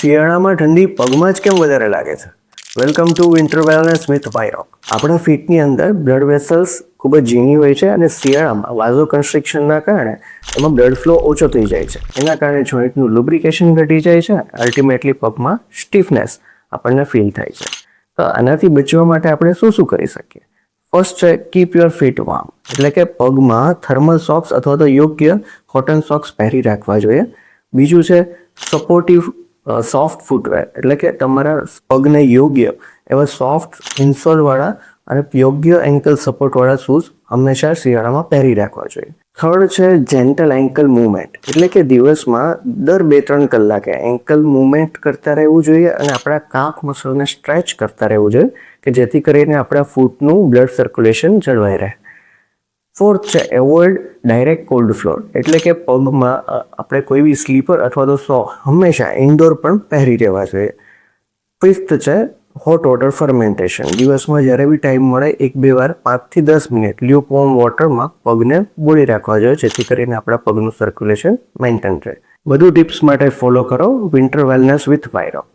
શિયાળામાં ઠંડી પગમાં જ કેમ વધારે લાગે છે? Welcome to winter wellness with વાયરોક. આપણા ફીટની અંદર બ્લડ વેસલ્સ ખૂબ જ ઝીણી હોય છે અને શિયાળામાં વાઝો કન્સ્ટ્રિક્શનના કારણે એમાં બ્લડ ફ્લો ઓછો થઈ જાય છે. એના કારણે જોઈન્ટનું લુબ્રિકેશન ઘટી જાય છે. અલ્ટિમેટલી પગમાં સ્ટીફનેસ આપણને ફીલ થાય છે. તો આનાથી બચવા માટે આપણે શું કરી શકીએ? ફર્સ્ટ છે કીપ યોર ફીટ વાર્મ, એટલે કે પગમાં થર્મલ સોક્સ અથવા તો યોગ્ય કોટન સોક્સ પહેરી રાખવા જોઈએ. બીજું છે સપોર્ટિવ સોફ્ટ ફૂટવેર, એટલે કે તમારા પગને યોગ્ય એવા સોફ્ટ ઇન્સોલવાળા અને યોગ્ય એન્કલ સપોર્ટવાળા શૂઝ હંમેશા શિયાળામાં પહેરી રાખવા જોઈએ. થર્ડ છે જેન્ટલ એન્કલ મૂવમેન્ટ, એટલે કે દિવસમાં દર 2-3 કલાકે એન્કલ મૂવમેન્ટ કરતા રહેવું જોઈએ અને આપણા કાફ મસલને સ્ટ્રેચ કરતા રહેવું જોઈએ કે જેથી કરીને આપણા ફૂટનું બ્લડ સર્ક્યુલેશન જળવાઈ રહે. ફોર્થ છે એવોઇડ ડાયરેક્ટ કોલ્ડ ફ્લોર, એટલે કે પગમાં આપણે કોઈ બી સ્લીપર અથવા તો સોક હંમેશા ઇન્ડોર પણ પહેરી રહેવા જોઈએ. ફિફ્થ છે હોટ વોટર ફર્મેન્ટેશન. દિવસમાં જ્યારે બી ટાઈમ મળે 1-2 વાર 5 થી 10 મિનિટ લ્યુકવોર્મ વોટરમાં પગને બોળી રાખવા જોઈએ જેથી કરીને આપણા પગનું સર્ક્યુલેશન મેન્ટેન રહે. બધું ટિપ્સ માટે ફોલો કરો વિન્ટર વેલનેસ વિથ વાયરો.